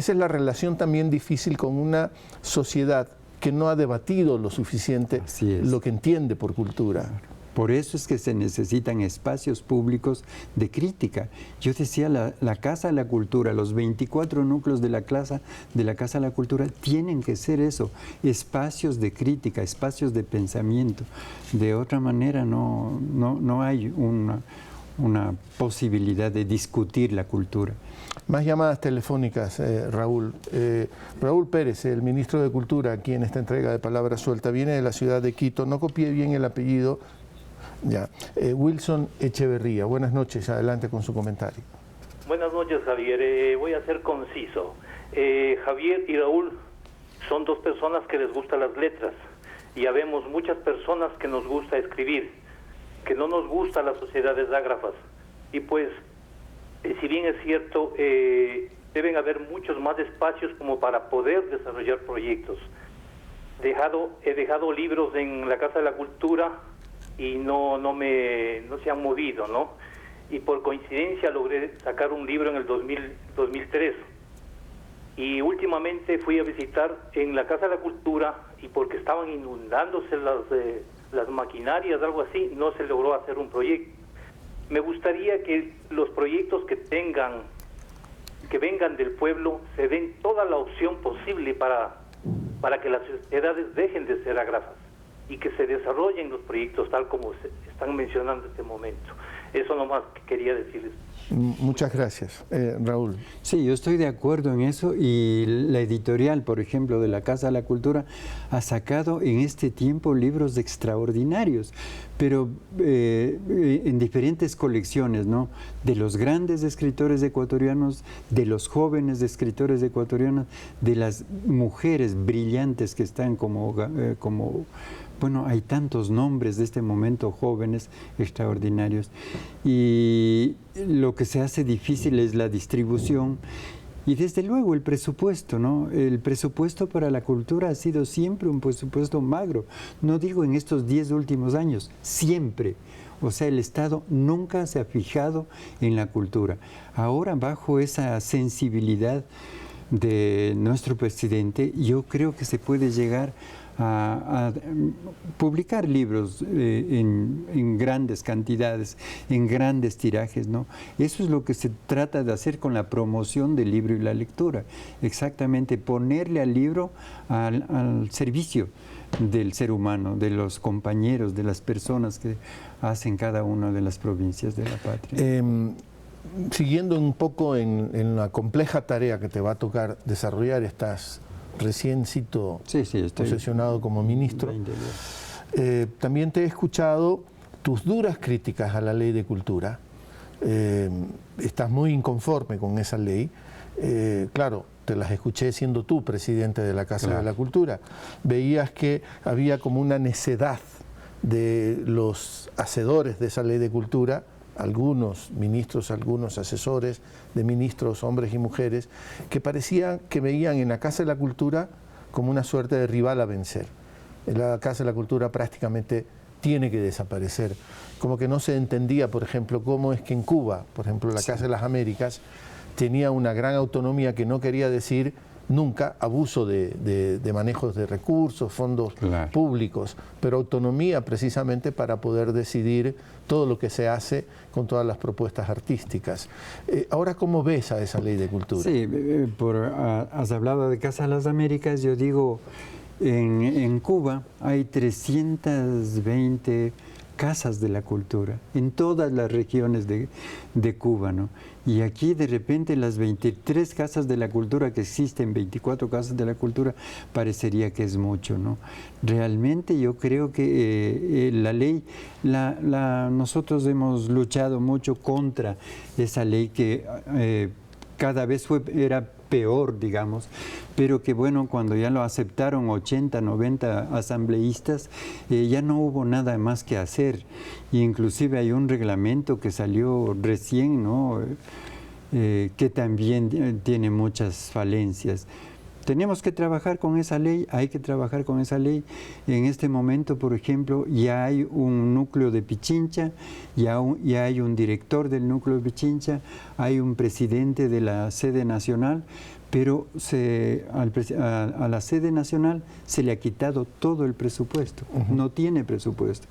la relación también difícil con una sociedad que no ha debatido lo suficiente lo que entiende por cultura. Por eso es que se necesitan espacios públicos de crítica. Yo decía, la Casa de la Cultura, los 24 núcleos de la Casa de la Cultura tienen que ser eso, espacios de crítica, espacios de pensamiento. De otra manera no hay una posibilidad de discutir la cultura. Más llamadas telefónicas, Raúl. Raúl Pérez, el ministro de Cultura, aquí en esta entrega de Palabra Suelta, viene de la ciudad de Quito. No copié bien el apellido. Ya. Wilson Echeverría. Buenas noches. Adelante con su comentario. Buenas noches, Javier. Voy a ser conciso. Javier y Raúl son dos personas que les gustan las letras. Y habemos muchas personas que nos gusta escribir, que no nos gusta la sociedad de ágrafas. Y pues, si bien es cierto, deben haber muchos más espacios como para poder desarrollar proyectos. He dejado libros en la Casa de la Cultura y no se han movido, ¿no? Y por coincidencia logré sacar un libro en el 2003. Y últimamente fui a visitar en la Casa de la Cultura y porque estaban inundándose las maquinarias, algo así, no se logró hacer un proyecto. Me gustaría que los proyectos que vengan del pueblo se den toda la opción posible para que las sociedades dejen de ser ágrafas y que se desarrollen los proyectos tal como se están mencionando en este momento. Eso nomás quería decirles. Muchas gracias. Raúl. Sí, yo estoy de acuerdo en eso, y la editorial, por ejemplo, de la Casa de la Cultura ha sacado en este tiempo libros extraordinarios, pero en diferentes colecciones, ¿no? De los grandes escritores ecuatorianos, de los jóvenes escritores ecuatorianos, de las mujeres brillantes que están bueno, hay tantos nombres de este momento, jóvenes extraordinarios, y lo que se hace difícil es la distribución y desde luego el presupuesto, ¿no? El presupuesto para la cultura ha sido siempre un presupuesto magro, no digo en estos 10 últimos años, siempre. O sea, el Estado nunca se ha fijado en la cultura. Ahora, bajo esa sensibilidad de nuestro presidente, yo creo que se puede llegar a publicar libros en grandes cantidades, en grandes tirajes, ¿no? Eso es lo que se trata de hacer con la promoción del libro y la lectura, exactamente ponerle al libro al servicio del ser humano, de los compañeros, de las personas que hacen cada una de las provincias de la patria. Siguiendo un poco en la compleja tarea que te va a tocar desarrollar, estás recién posesionado como ministro. También te he escuchado tus duras críticas a la ley de cultura. Estás muy inconforme con esa ley. Claro, te las escuché siendo tú presidente de la Casa de la Cultura. Veías que había como una necedad de los hacedores de esa ley de cultura, algunos ministros, algunos asesores de ministros, hombres y mujeres, que parecían que veían en la Casa de la Cultura como una suerte de rival a vencer. La Casa de la Cultura prácticamente tiene que desaparecer. Como que no se entendía, por ejemplo, cómo es que en Cuba, por ejemplo, la Casa de las Américas tenía una gran autonomía que no quería decir nunca abuso de manejos de recursos, fondos públicos, pero autonomía precisamente para poder decidir todo lo que se hace con todas las propuestas artísticas. Ahora, ¿cómo ves a esa ley de cultura? Sí, has hablado de Casa de las Américas, yo digo, en Cuba hay 320 casas de la cultura, en todas las regiones de Cuba, ¿no? Y aquí de repente las 23 casas de la cultura que existen, 24 casas de la cultura, parecería que es mucho, ¿no? Realmente yo creo que la ley, nosotros hemos luchado mucho contra esa ley que cada vez era peor, digamos, pero que bueno, cuando ya lo aceptaron 80, 90 asambleístas, ya no hubo nada más que hacer. Y inclusive hay un reglamento que salió recién, ¿no? Que también tiene muchas falencias. Tenemos que trabajar con esa ley, hay que trabajar con esa ley. En este momento, por ejemplo, ya hay un núcleo de Pichincha, ya hay un director del núcleo de Pichincha, hay un presidente de la sede nacional, pero a la sede nacional se le ha quitado todo el presupuesto, no tiene presupuesto.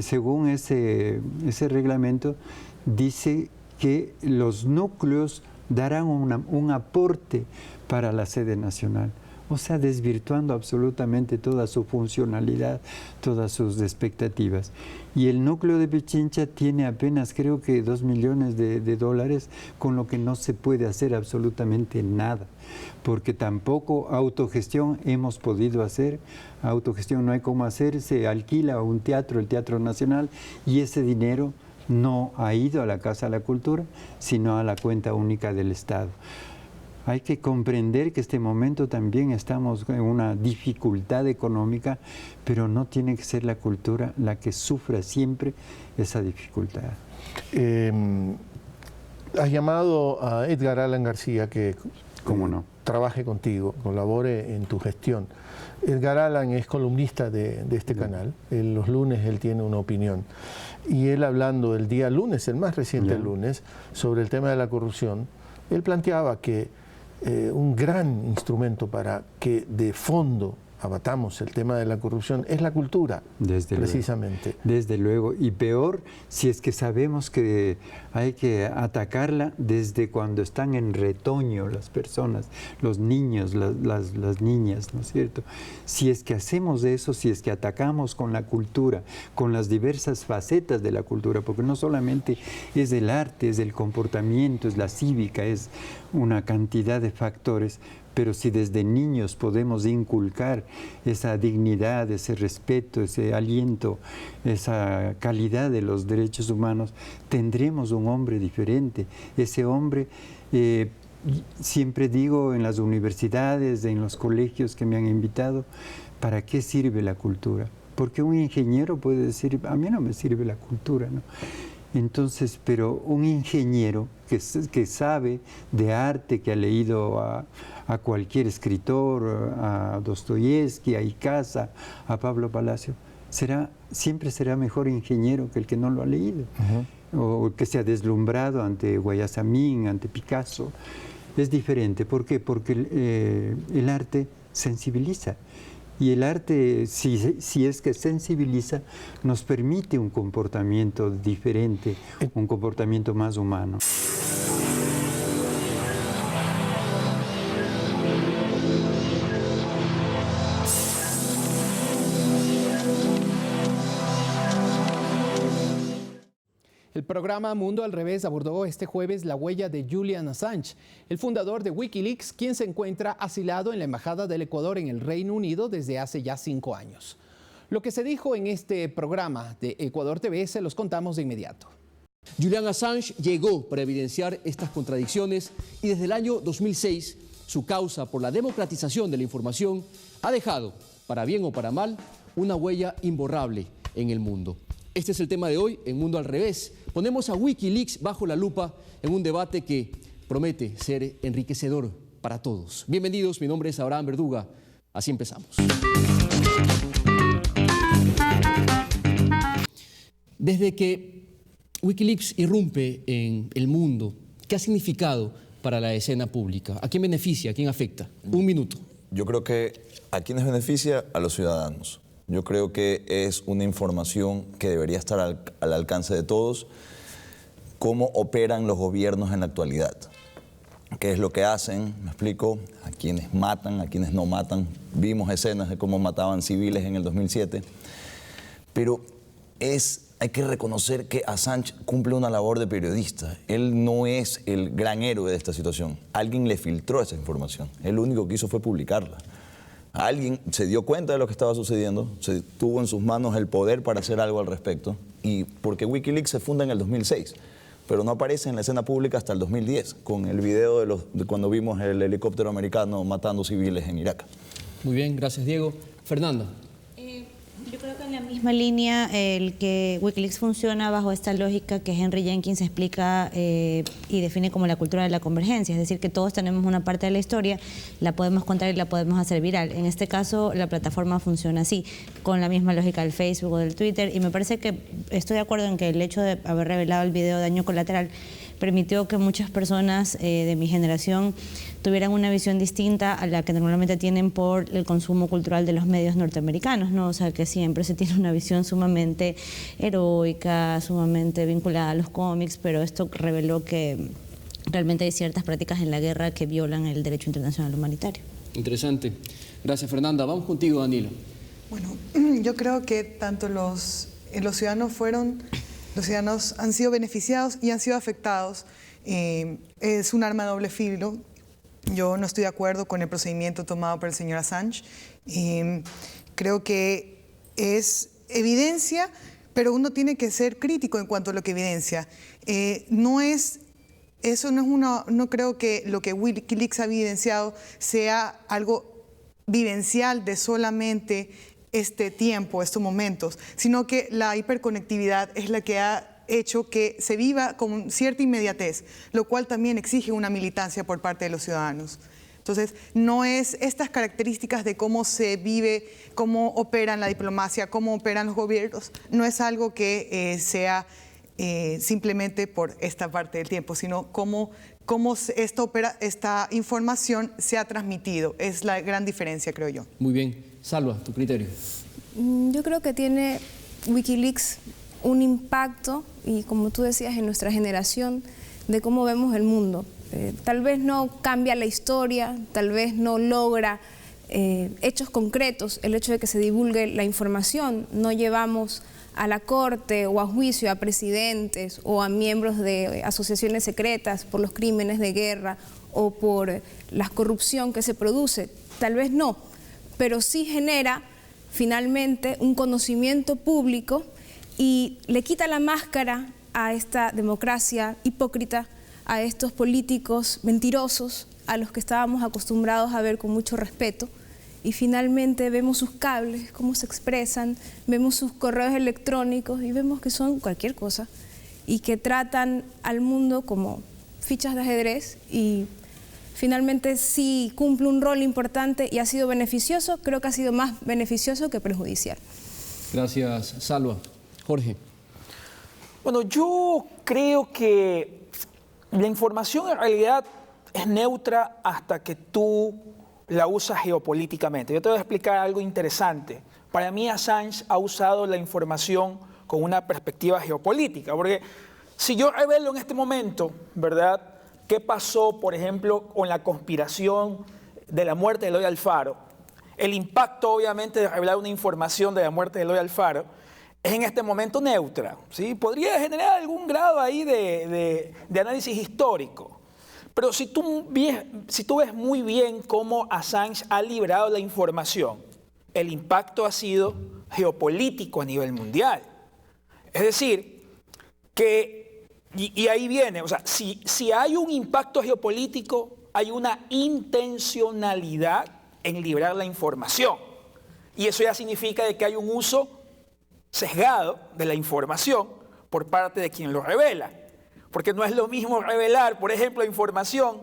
Según ese reglamento, dice que los núcleos darán un aporte para la sede nacional, o sea, desvirtuando absolutamente toda su funcionalidad, todas sus expectativas. Y el núcleo de Pichincha tiene apenas, creo que, $2 millones de dólares, con lo que no se puede hacer absolutamente nada, porque tampoco autogestión hemos podido hacer. Autogestión no hay cómo hacer, se alquila un teatro, el Teatro Nacional, y ese dinero no ha ido a la Casa de la Cultura, sino a la cuenta única del Estado. Hay que comprender que este momento también estamos en una dificultad económica, pero no tiene que ser la cultura la que sufra siempre esa dificultad. Has llamado a Edgar Alan García que trabaje contigo, colabore en tu gestión. Edgar Alan es columnista de este canal. Los lunes él tiene una opinión. Y él, hablando el día lunes, el más reciente lunes, sobre el tema de la corrupción, él planteaba que un gran instrumento para que de fondo abatamos el tema de la corrupción es la cultura, precisamente. Desde luego, y peor si es que sabemos que hay que atacarla desde cuando están en retoño las personas, los niños, las niñas, ¿no es cierto? Si es que hacemos eso, si es que atacamos con la cultura, con las diversas facetas de la cultura, porque no solamente es el arte, es el comportamiento, es la cívica, es una cantidad de factores, pero si desde niños podemos inculcar esa dignidad, ese respeto, ese aliento, esa calidad de los derechos humanos, tendremos un hombre diferente. Ese hombre, siempre digo en las universidades, en los colegios que me han invitado, ¿para qué sirve la cultura? Porque un ingeniero puede decir, a mí no me sirve la cultura, ¿no? Entonces, pero un ingeniero que sabe de arte, que ha leído a cualquier escritor, a Dostoyevsky, a Icaza, a Pablo Palacio, siempre será mejor ingeniero que el que no lo ha leído, o que se ha deslumbrado ante Guayasamín, ante Picasso. Es diferente. ¿Por qué? Porque el arte sensibiliza. Y el arte, si es que sensibiliza, nos permite un comportamiento diferente, un comportamiento más humano. El programa Mundo al Revés abordó este jueves la huella de Julian Assange, el fundador de Wikileaks, quien se encuentra asilado en la Embajada del Ecuador en el Reino Unido desde hace ya 5 años. Lo que se dijo en este programa de Ecuador TV se los contamos de inmediato. Julian Assange llegó para evidenciar estas contradicciones y desde el año 2006 su causa por la democratización de la información ha dejado, para bien o para mal, una huella imborrable en el mundo. Este es el tema de hoy en Mundo al Revés. Ponemos a Wikileaks bajo la lupa en un debate que promete ser enriquecedor para todos. Bienvenidos, mi nombre es Abraham Verduga. Así empezamos. Desde que Wikileaks irrumpe en el mundo, ¿qué ha significado para la escena pública? ¿A quién beneficia? ¿A quién afecta? Un minuto. Yo creo que a quienes beneficia, a los ciudadanos. Yo creo que es una información que debería estar al alcance de todos. Cómo operan los gobiernos en la actualidad. ¿Qué es lo que hacen? Me explico. A quienes matan, a quienes no matan. Vimos escenas de cómo mataban civiles en el 2007. Pero hay que reconocer que Assange cumple una labor de periodista. Él no es el gran héroe de esta situación. Alguien le filtró esa información. Él lo único que hizo fue publicarla. Alguien se dio cuenta de lo que estaba sucediendo, se tuvo en sus manos el poder para hacer algo al respecto, y porque Wikileaks se funda en el 2006, pero no aparece en la escena pública hasta el 2010, con el video de cuando vimos el helicóptero americano matando civiles en Irak. Muy bien, gracias Diego. Fernanda. Yo creo que en la misma línea, el que Wikileaks funciona bajo esta lógica que Henry Jenkins explica y define como la cultura de la convergencia, es decir, que todos tenemos una parte de la historia, la podemos contar y la podemos hacer viral. En este caso, la plataforma funciona así, con la misma lógica del Facebook o del Twitter, y me parece que estoy de acuerdo en que el hecho de haber revelado el video de Daño Colateral permitió que muchas personas de mi generación tuvieran una visión distinta a la que normalmente tienen por el consumo cultural de los medios norteamericanos, ¿no? O sea, que siempre se tiene una visión sumamente heroica, sumamente vinculada a los cómics, pero esto reveló que realmente hay ciertas prácticas en la guerra que violan el derecho internacional humanitario. Interesante. Gracias, Fernanda. Vamos contigo, Danilo. Bueno, yo creo que tanto los ciudadanos han sido beneficiados y han sido afectados. Es un arma de doble filo. Yo no estoy de acuerdo con el procedimiento tomado por el señor Assange. Creo que es evidencia, pero uno tiene que ser crítico en cuanto a lo que evidencia. No creo que lo que Wikileaks ha evidenciado sea algo vivencial de solamente este tiempo, estos momentos, sino que la hiperconectividad es la que ha hecho que se viva con cierta inmediatez, lo cual también exige una militancia por parte de los ciudadanos. Entonces, no es estas características de cómo se vive, cómo operan la diplomacia, cómo operan los gobiernos, no es algo que sea simplemente por esta parte del tiempo, sino cómo esta información se ha transmitido. Es la gran diferencia, creo yo. Muy bien. Salva, tu criterio. Yo creo que tiene Wikileaks un impacto, y como tú decías, en nuestra generación, de cómo vemos el mundo. Tal vez no cambia la historia, tal vez no logra hechos concretos, el hecho de que se divulgue la información. No llevamos a la corte o a juicio a presidentes o a miembros de asociaciones secretas por los crímenes de guerra o por la corrupción que se produce. Tal vez no, pero sí genera finalmente un conocimiento público y le quita la máscara a esta democracia hipócrita, a estos políticos mentirosos a los que estábamos acostumbrados a ver con mucho respeto. Y finalmente vemos sus cables, cómo se expresan, vemos sus correos electrónicos y vemos que son cualquier cosa y que tratan al mundo como fichas de ajedrez, y finalmente sí cumple un rol importante y ha sido beneficioso. Creo que ha sido más beneficioso que perjudicial. Gracias, Salva. Jorge. Bueno, yo creo que la información en realidad es neutra hasta que tú la usas geopolíticamente. Yo te voy a explicar algo interesante. Para mí, Assange ha usado la información con una perspectiva geopolítica, porque si yo revelo en este momento, ¿verdad?, qué pasó, por ejemplo, con la conspiración de la muerte de Eloy Alfaro, el impacto, obviamente, de revelar una información de la muerte de Eloy Alfaro es en este momento neutra, ¿sí? Podría generar algún grado ahí de análisis histórico. Pero si tú ves muy bien cómo Assange ha liberado la información, el impacto ha sido geopolítico a nivel mundial. Es decir, que, y ahí viene, o sea, si hay un impacto geopolítico, hay una intencionalidad en liberar la información. Y eso ya significa de que hay un uso sesgado de la información por parte de quien lo revela. Porque no es lo mismo revelar, por ejemplo, información,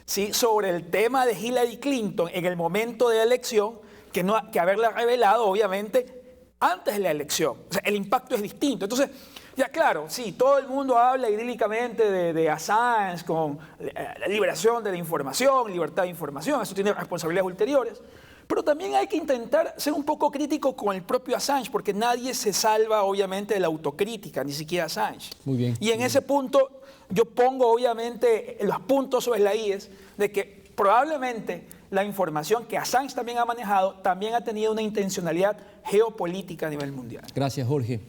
¿sí?, sobre el tema de Hillary Clinton en el momento de la elección que haberla revelado, obviamente, antes de la elección. O sea, el impacto es distinto. Entonces, ya claro, sí, todo el mundo habla idílicamente de Assange con la liberación de la información, libertad de información, eso tiene responsabilidades ulteriores. Pero también hay que intentar ser un poco crítico con el propio Assange, porque nadie se salva, obviamente, de la autocrítica, ni siquiera Assange. Muy bien. Y en ese punto yo pongo, obviamente, los puntos sobre las IES de que probablemente la información que Assange también ha manejado también ha tenido una intencionalidad geopolítica a nivel mundial. Gracias, Jorge.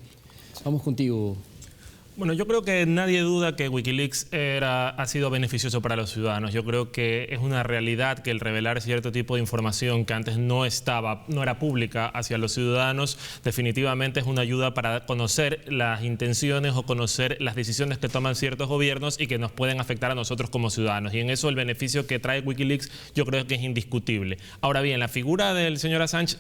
Vamos contigo. Bueno, yo creo que nadie duda que Wikileaks ha sido beneficioso para los ciudadanos. Yo creo que es una realidad que el revelar cierto tipo de información que antes no era pública hacia los ciudadanos, definitivamente es una ayuda para conocer las intenciones o conocer las decisiones que toman ciertos gobiernos y que nos pueden afectar a nosotros como ciudadanos. Y en eso el beneficio que trae Wikileaks yo creo que es indiscutible. Ahora bien, la figura del señor Assange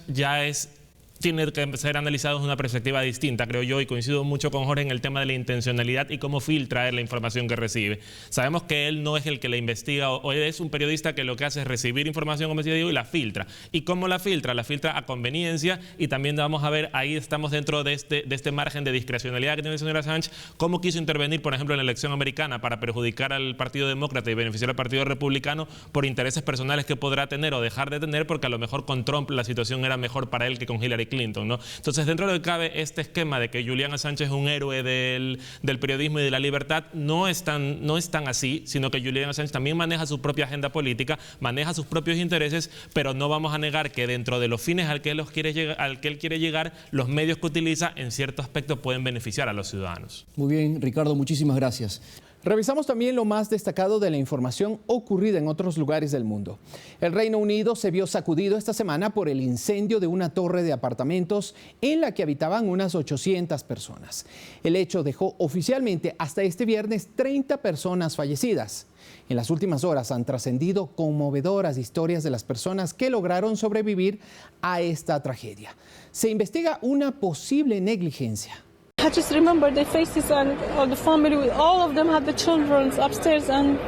tiene que ser analizado desde una perspectiva distinta, creo yo, y coincido mucho con Jorge en el tema de la intencionalidad y cómo filtra la información que recibe. Sabemos que él no es el que la investiga, o él es un periodista que lo que hace es recibir información, como decía Diego, y la filtra. ¿Y cómo la filtra? La filtra a conveniencia, y también vamos a ver, ahí estamos dentro de este margen de discrecionalidad que tiene el señor Assange, cómo quiso intervenir, por ejemplo, en la elección americana para perjudicar al Partido Demócrata y beneficiar al Partido Republicano por intereses personales que podrá tener o dejar de tener, porque a lo mejor con Trump la situación era mejor para él que con Hillary Clinton, ¿no? Entonces, dentro de lo que cabe, este esquema de que Julian Assange es un héroe del periodismo y de la libertad no es tan así, sino que Julian Assange también maneja su propia agenda política, maneja sus propios intereses, pero no vamos a negar que dentro de los fines al que él quiere llegar, los medios que utiliza en cierto aspecto pueden beneficiar a los ciudadanos. Muy bien, Ricardo, muchísimas gracias. Revisamos también lo más destacado de la información ocurrida en otros lugares del mundo. El Reino Unido se vio sacudido esta semana por el incendio de una torre de apartamentos en la que habitaban unas 800 personas. El hecho dejó oficialmente hasta este viernes 30 personas fallecidas. En las últimas horas han trascendido conmovedoras historias de las personas que lograron sobrevivir a esta tragedia. Se investiga una posible negligencia. I just remember their faces and all the family, all of them had the children upstairs and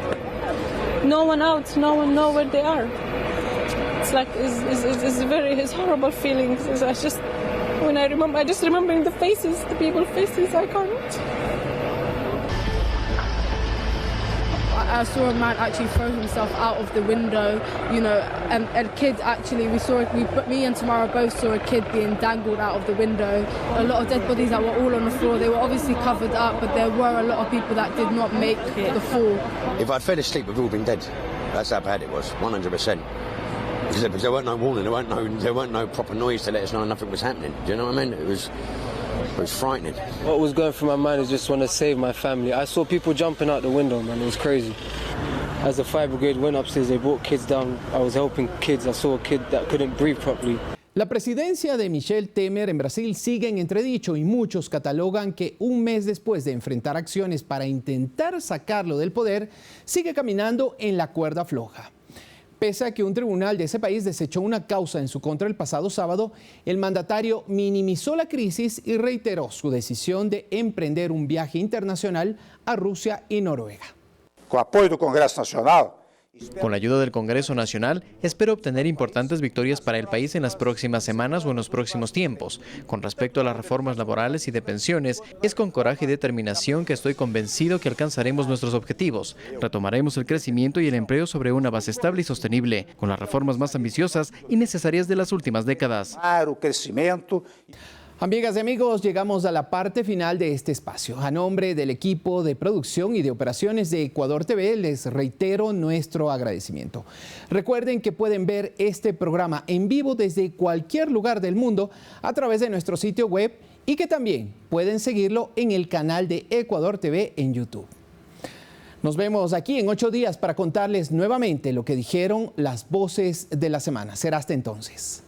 no one out, no one know where they are. It's like, it's horrible feelings. I just remembering the faces, the people's faces, I can't. I saw a man actually throw himself out of the window, you know, and a kid actually, me and Tamara both saw a kid being dangled out of the window. A lot of dead bodies that were all on the floor. They were obviously covered up, but there were a lot of people that did not make the fall. If I'd fell asleep, we've all been dead. That's how bad it was, 100%. Because there weren't no warning, there weren't no proper noise to let us know nothing was happening. Do you know what I mean? It was frightening. What was going through my mind is just want to save my family. I saw people jumping out the window, man. It was crazy. As the fire brigade went upstairs, they brought kids down. I was helping kids. I saw a kid that couldn't breathe properly. La presidencia de Michel Temer en Brasil sigue en entredicho y muchos catalogan que un mes después de enfrentar acciones para intentar sacarlo del poder, sigue caminando en la cuerda floja. Pese a que un tribunal de ese país desechó una causa en su contra el pasado sábado, el mandatario minimizó la crisis y reiteró su decisión de emprender un viaje internacional a Rusia y Noruega. Con apoyo del Congreso Nacional. Con la ayuda del Congreso Nacional, espero obtener importantes victorias para el país en las próximas semanas o en los próximos tiempos. Con respecto a las reformas laborales y de pensiones, es con coraje y determinación que estoy convencido que alcanzaremos nuestros objetivos. Retomaremos el crecimiento y el empleo sobre una base estable y sostenible, con las reformas más ambiciosas y necesarias de las últimas décadas. Amigas y amigos, llegamos a la parte final de este espacio. A nombre del equipo de producción y de operaciones de Ecuador TV, les reitero nuestro agradecimiento. Recuerden que pueden ver este programa en vivo desde cualquier lugar del mundo a través de nuestro sitio web y que también pueden seguirlo en el canal de Ecuador TV en YouTube. Nos vemos aquí en 8 días para contarles nuevamente lo que dijeron las voces de la semana. Será hasta entonces.